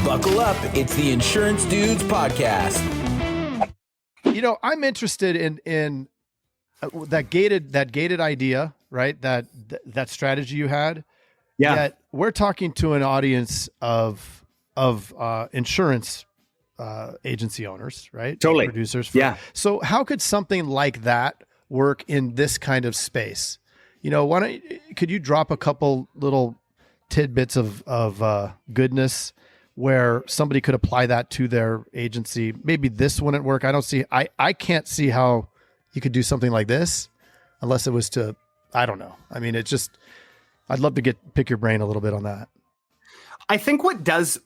Buckle up. It's the Insurance Dudes podcast. I'm interested in that gated idea, right? That strategy you had. Yeah. Yet we're talking to an audience of insurance agency owners, right? Totally. Producers. Yeah. So how could something like that work in this kind of space? Could you drop a couple little tidbits of goodness where somebody could apply that to their agency? Maybe this wouldn't work. I can't see how you could do something like this unless it was to, I don't know. I mean, I'd love to pick your brain a little bit on that. I think what does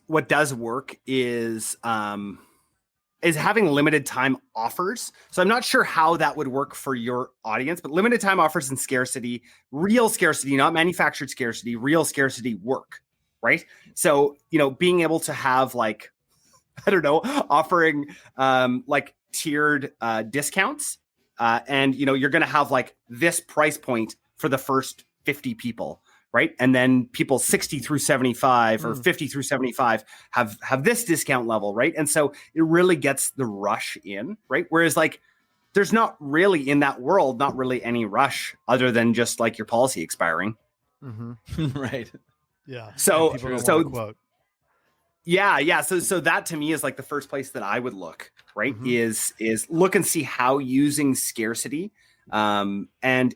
work is having limited time offers. So I'm not sure how that would work for your audience, but limited time offers and scarcity, real scarcity, not manufactured scarcity, real scarcity work, right? So, being able to have offering tiered discounts, and you're going to have this price point for the first 50 people. Right. And then people 60 through 75 or 50 through 75 have this discount level. Right. And so it really gets the rush in. Right. Whereas there's not really in that world, not really any rush other than just your policy expiring. Mm-hmm. Right. Yeah. So quote. Yeah. So that to me is the first place that I would look. Right. Mm-hmm. Is look and see how using scarcity. And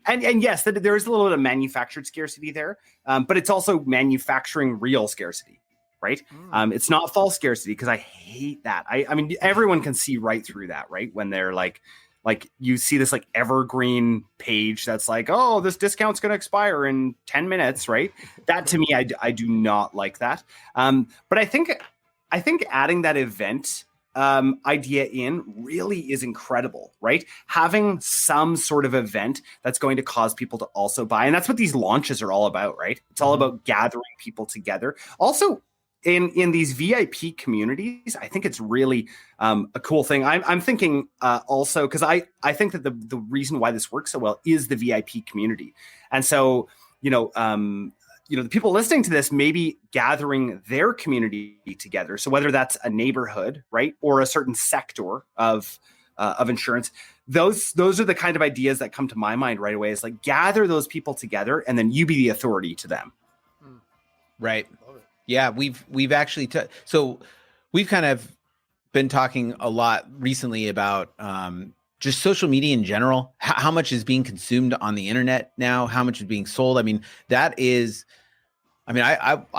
yes, there is a little bit of manufactured scarcity there, but it's also manufacturing real scarcity, right? It's not false scarcity, because I hate that. I mean, everyone can see right through that, right? When they're you see this evergreen page that's oh, this discount's going to expire in 10 minutes, right? That to me, I do not like that. But I think adding that event idea in really is incredible, right? Having some sort of event that's going to cause people to also buy. And that's what these launches are all about, right? It's all about gathering people together. Also, in these VIP communities, I think it's really a cool thing. I'm thinking also, because I think that the reason why this works so well is the VIP community. And so, the people listening to this may be gathering their community together. So whether that's a neighborhood, right, or a certain sector of insurance, those are the kind of ideas that come to my mind right away. Is gather those people together, and then you be the authority to them. Right. Yeah, we've actually so we've kind of been talking a lot recently about just social media in general, how much is being consumed on the internet now, how much is being sold. I mean, I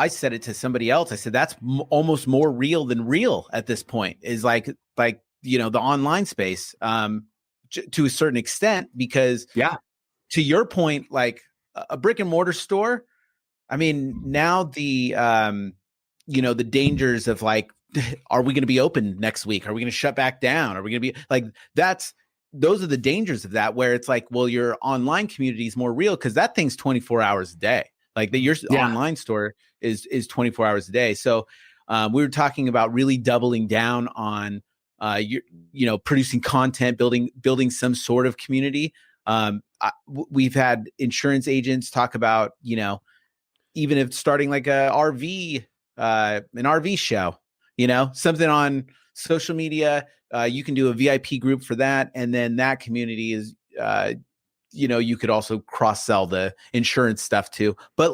said it to somebody else. I said, that's almost more real than real at this point, is the online space to a certain extent, because to your point, a brick and mortar store, I mean, now the dangers of are we going to be open next week? Are we going to shut back down? Are we going to be those are the dangers of that, where it's your online community is more real, because that thing's 24 hours a day. Your online store is 24 hours a day. So we were talking about really doubling down on producing content, building some sort of community. We've had insurance agents talk about, even if starting an RV show, something on social media, you can do a VIP group for that. And then that community is, you could also cross-sell the insurance stuff too. But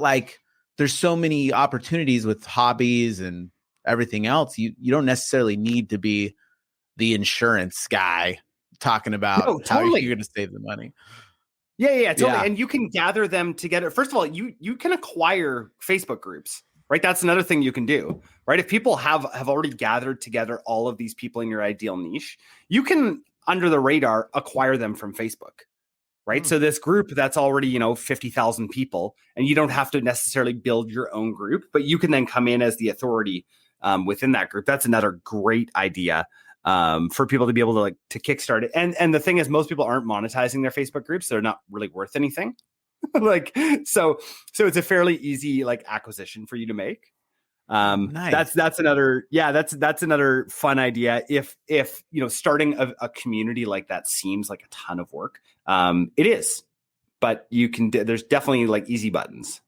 there's so many opportunities with hobbies and everything else. You don't necessarily need to be the insurance guy talking about how you're going to save the money. Yeah, totally. Yeah. And you can gather them together. First of all, you can acquire Facebook groups, right? That's another thing you can do, right? If people have already gathered together all of these people in your ideal niche, you can, under the radar, acquire them from Facebook, right? So this group that's already, 50,000 people, and you don't have to necessarily build your own group, but you can then come in as the authority within that group. That's another great idea. For people to be able to kickstart it. And the thing is, most people aren't monetizing their Facebook groups. They're not really worth anything. So it's a fairly easy acquisition for you to make. Nice. That's another fun idea. If starting a community like that seems like a ton of work, it is, but you can, there's definitely easy buttons.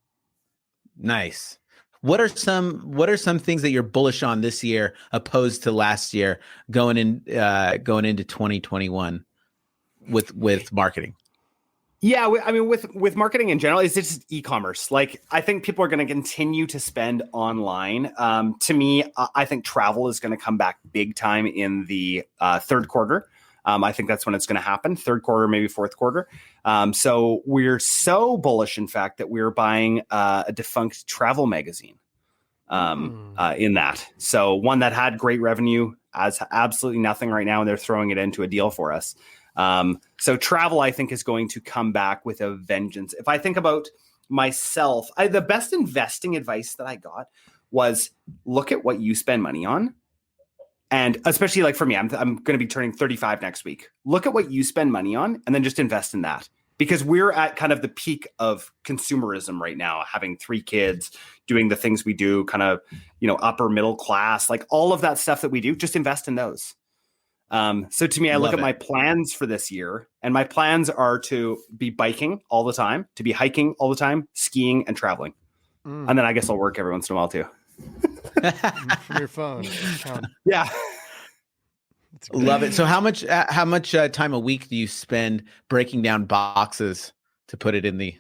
Nice. What are some things that you're bullish on this year opposed to last year going into 2021 with marketing? Yeah, I mean, with marketing in general, it's just e-commerce. Like, I think people are going to continue to spend online. To me, I think travel is going to come back big time in the third quarter. I think that's when it's going to happen. Third quarter, maybe fourth quarter. So we're so bullish, in fact, that we're buying a defunct travel magazine in that. So one that had great revenue, has absolutely nothing right now, and they're throwing it into a deal for us. So travel, I think, is going to come back with a vengeance. If I think about myself, the best investing advice that I got was look at what you spend money on. And especially like for me, I'm going to be turning 35 next week. Look at what you spend money on and then just invest in that. Because we're at kind of the peak of consumerism right now, having 3 kids, doing the things we do, kind of, upper middle class, like all of that stuff that we do, just invest in those. So to me, I look at my plans for this year, and my plans are to be biking all the time, to be hiking all the time, skiing and traveling. And then I guess I'll work every once in a while too. From your phone. Yeah. Love it. So how much time a week do you spend breaking down boxes to put it in the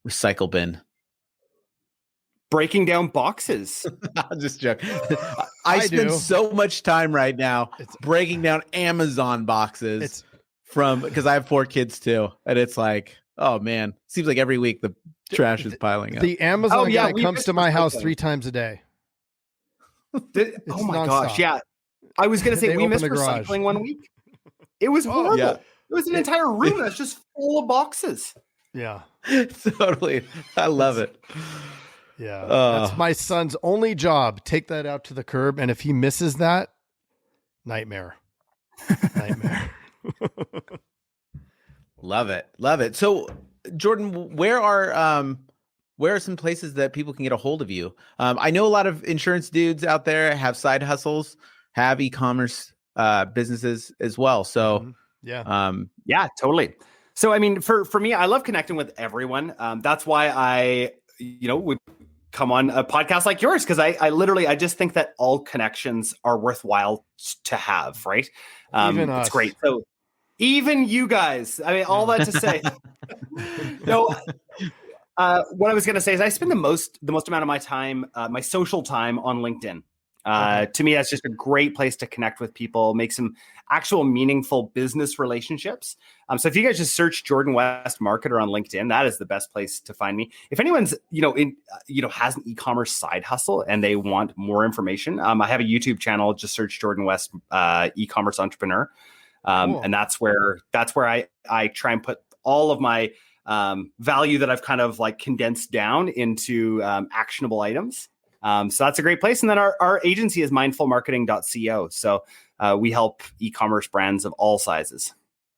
recycle bin? Breaking down boxes. I'm just joking. I spend so much time right now breaking down Amazon boxes because I have 4 kids too. And it's like, oh man, seems like every week the trash is piling up. The Amazon guy comes to my house 3 times a day. Oh my gosh. Yeah. I was going to say, we missed recycling one week. It was horrible. Yeah. It was an entire room that's just full of boxes. Yeah. Totally. I love it. Yeah. That's my son's only job. Take that out to the curb. And if he misses that, nightmare. Love it. Love it. So Jordan, where are some places that people can get a hold of you? I know a lot of insurance dudes out there have side hustles, have e-commerce businesses as well. So yeah, totally. So I mean, for me, I love connecting with everyone. That's why I would come on a podcast like yours, because I just think that all connections are worthwhile to have, right? Even us. It's great. So even you guys, I mean, all that to say, what I was going to say is I spend the most amount of my time, my social time, on LinkedIn. To me, that's just a great place to connect with people, make some actual meaningful business relationships. So if you guys just search Jordan West Marketer on LinkedIn, that is the best place to find me. If anyone's, has an e-commerce side hustle and they want more information, I have a YouTube channel. Just search Jordan West e-commerce entrepreneur. Cool. And that's where I try and put all of my value that I've kind of like condensed down into actionable items. So that's a great place. And then our agency is mindfulmarketing.co. So we help e-commerce brands of all sizes.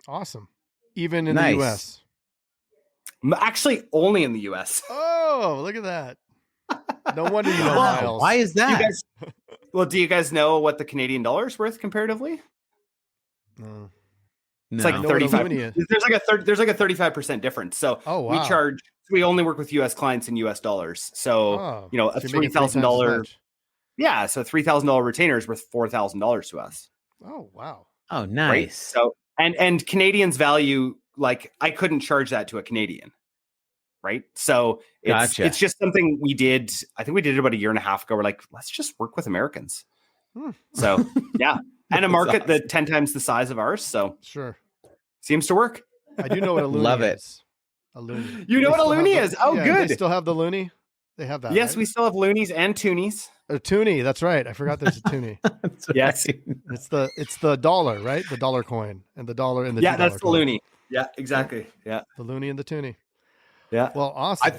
Awesome. Even in the US. Actually, only in the US. Oh, look at that. No wonder you know Miles. Why is that? Do you guys know what the Canadian dollar is worth comparatively? No. It's like 35. There's like a 35% difference. So we only work with US clients in US dollars. So, a $3,000. Yeah. So $3,000 retainer is worth $4,000 to us. Oh, wow. Oh, nice. Right? So, and Canadians value, like, I couldn't charge that to a Canadian. Right. So it's just something we did. I think we did it about a year and a half ago. We're like, let's just work with Americans. So yeah. And a market that's 10 times the size of ours. So sure. Seems to work. I do know what a loonie Love it. is. A loonie. You know what a loonie is? Oh, good. They still have the loonie? They have that. Yes, right? we still have loonies and toonies. A toonie. That's right. I forgot there's a toonie. Yes. Right. It's the dollar, right? The dollar coin and the dollar and the $2 that's the coin. loonie. Yeah, exactly. Yeah. The loonie and the toonie. Yeah. Well, awesome.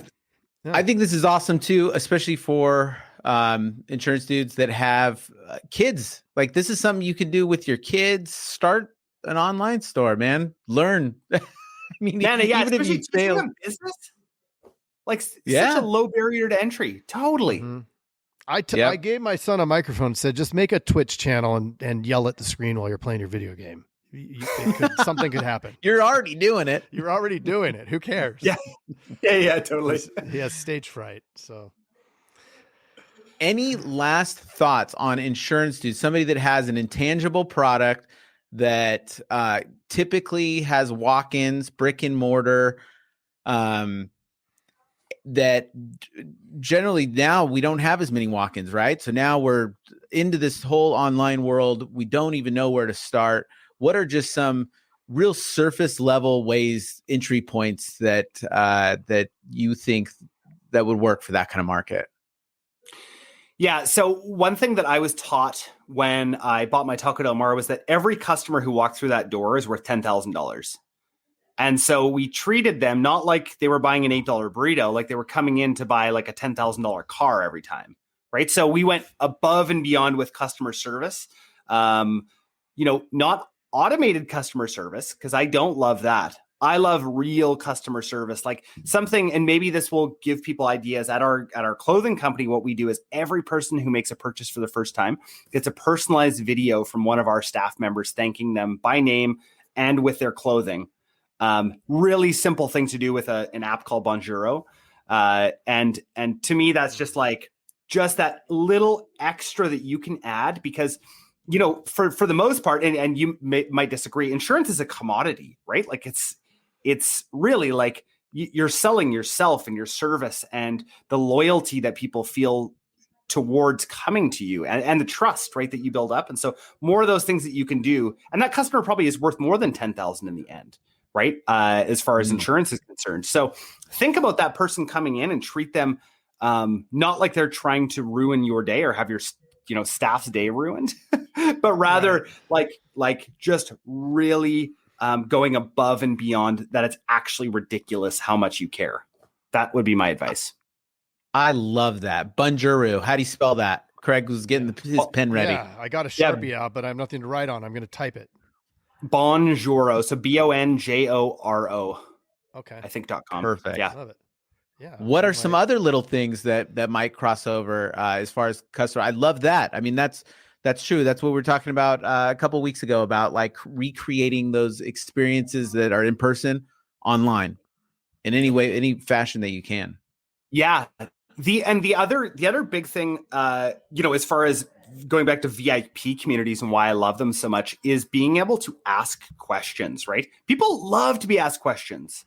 I think this is awesome too, especially for insurance dudes that have kids. Like, this is something you can do with your kids. Start an online store, man. Learn. I mean, even if you fail, business, like such a low barrier to entry. Totally. Mm-hmm. I gave my son a microphone and said, just make a Twitch channel and yell at the screen while you're playing your video game. Something could happen. You're already doing it. Who cares? Yeah, totally. He has stage fright. So Any last thoughts on insurance, dude? Somebody that has an intangible product that typically has walk-ins, brick and mortar, that generally now we don't have as many walk-ins, right? So now we're into this whole online world. We don't even know where to start. What are just some real surface level ways, entry points that that you think that would work for that kind of market? Yeah. So one thing that I was taught when I bought my Taco Del Mar was that every customer who walked through that door is worth $10,000. And so we treated them not like they were buying an $8 burrito, like they were coming in to buy like a $10,000 car every time. Right. So we went above and beyond with customer service. Not automated customer service, because I don't love that. I love real customer service, like something, and maybe this will give people ideas at our clothing company. What we do is every person who makes a purchase for the first time gets a personalized video from one of our staff members thanking them by name and with their clothing. Really simple thing to do with an app called Bonjoro. And to me, that's just that little extra that you can add, because for the most part, and you might disagree, insurance is a commodity, right? Like it's really like you're selling yourself and your service and the loyalty that people feel towards coming to you, and the trust, right, that you build up. And so more of those things that you can do, and that customer probably is worth more than 10,000 in the end, right? As far as insurance is concerned. So think about that person coming in and treat them not like they're trying to ruin your day or have your staff's day ruined, but rather like just really going above and beyond, that it's actually ridiculous how much you care. That would be my advice. I love that. Bonjoro. How do you spell that? Craig was getting his pen ready. Yeah, I got a Sharpie out, but I have nothing to write on. I'm going to type it. Bonjoro. So Bonjoro. Okay. I think .com. Perfect. Yeah. Love it. Yeah. What are some other little things that might cross over as far as customer? I love that. I mean, that's true. That's what we were talking about a couple of weeks ago, about like recreating those experiences that are in person online in any way, any fashion that you can. Yeah. The other big thing, as far as going back to VIP communities and why I love them so much, is being able to ask questions, right? People love to be asked questions.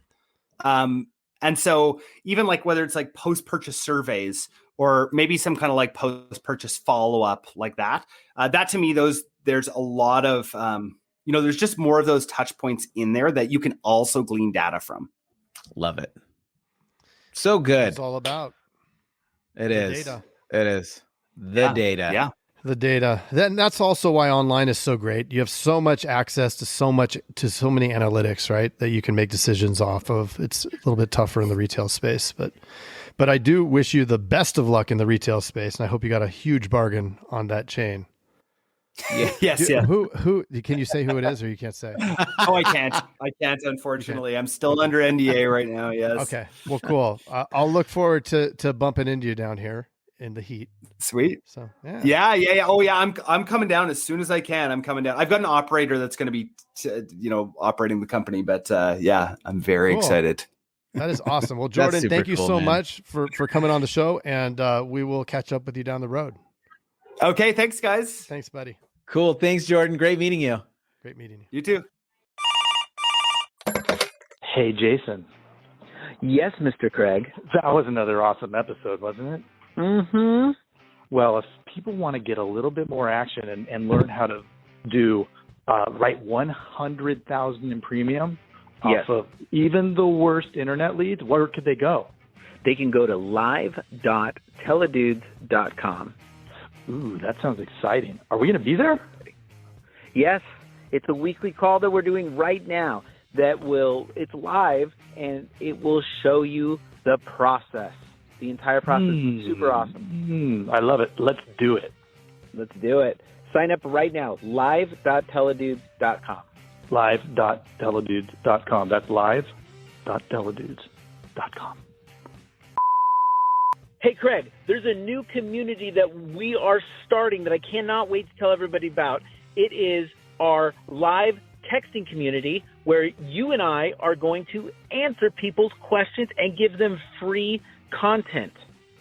And so even like whether it's like post-purchase surveys or maybe some kind of like post-purchase follow-up like that, that to me, there's a lot of, there's just more of those touch points in there that you can also glean data from. Love it. So good. It's all about. It is. Data. It is. The data. Yeah. The data. That's also why online is so great. You have so much access to so many analytics, right? That you can make decisions off of. It's a little bit tougher in the retail space, but I do wish you the best of luck in the retail space, and I hope you got a huge bargain on that chain. Yeah. Yes. Yeah. Who can you say who it is, or you can't say? Oh, I can't. Unfortunately, I'm still under NDA right now. Yes. Okay. Well, cool. I'll look forward to bumping into you down here in the heat. Sweet. So yeah. Oh yeah. I'm coming down as soon as I can. I'm coming down. I've got an operator that's going to be, operating the company, but I'm very excited. That is awesome. Well, Jordan, thank you so much for coming on the show, and we will catch up with you down the road. Okay. Thanks, guys. Thanks, buddy. Cool. Thanks, Jordan. Great meeting you. Great meeting you. You too. Hey, Jason. Yes, Mr. Craig. That was another awesome episode, wasn't it? Mm-hmm. Well, if people want to get a little bit more action and learn how to do write 100,000 in premium off of even the worst internet leads, where could they go? They can go to live.teledudes.com. Ooh, that sounds exciting. Are we going to be there? Yes. It's a weekly call that we're doing right now it's live, and it will show you the process. The entire process is super awesome. I love it. Let's do it. Let's do it. Sign up right now, live.teledudes.com. Live.teledudes.com. That's live.teledudes.com. Hey, Craig, there's a new community that we are starting that I cannot wait to tell everybody about. It is our live texting community where you and I are going to answer people's questions and give them free content,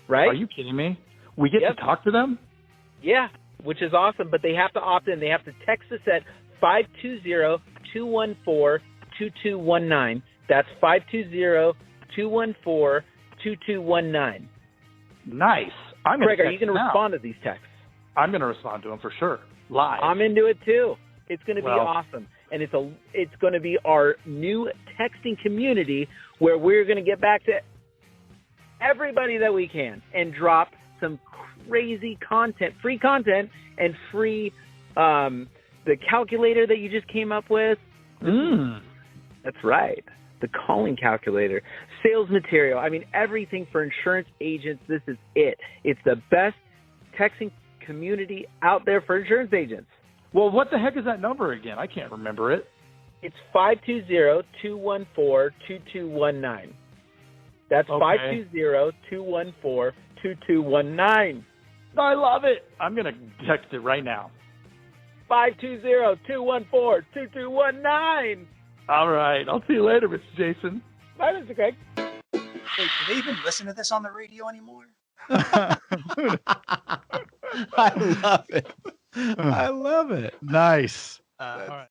right? Are you kidding me? We get Yep. to talk to them? Yeah, which is awesome, but they have to opt in. They have to text us at 520-214-2219. That's 520-214-2219. Nice. I'm Greg, are text you going to now. respond to these texts? I'm going to respond to them for sure. Live. I'm into it too. It's going to be Well- awesome. And it's going to be our new texting community where we're going to get back to everybody that we can and drop some crazy content, free content, and free the calculator that you just came up with. That's right. The calling calculator, sales material. I mean, everything for insurance agents. This is it. It's the best texting community out there for insurance agents. Well, what the heck is that number again? I can't remember it. It's 520-214-2219. That's Okay. 520-214-2219. I love it. I'm going to text it right now. 520-214-2219. All right. I'll see you later, Mr. Jason. Bye, Mr. Craig. Wait, do they even listen to this on the radio anymore? I love it. I love it. Nice. All right.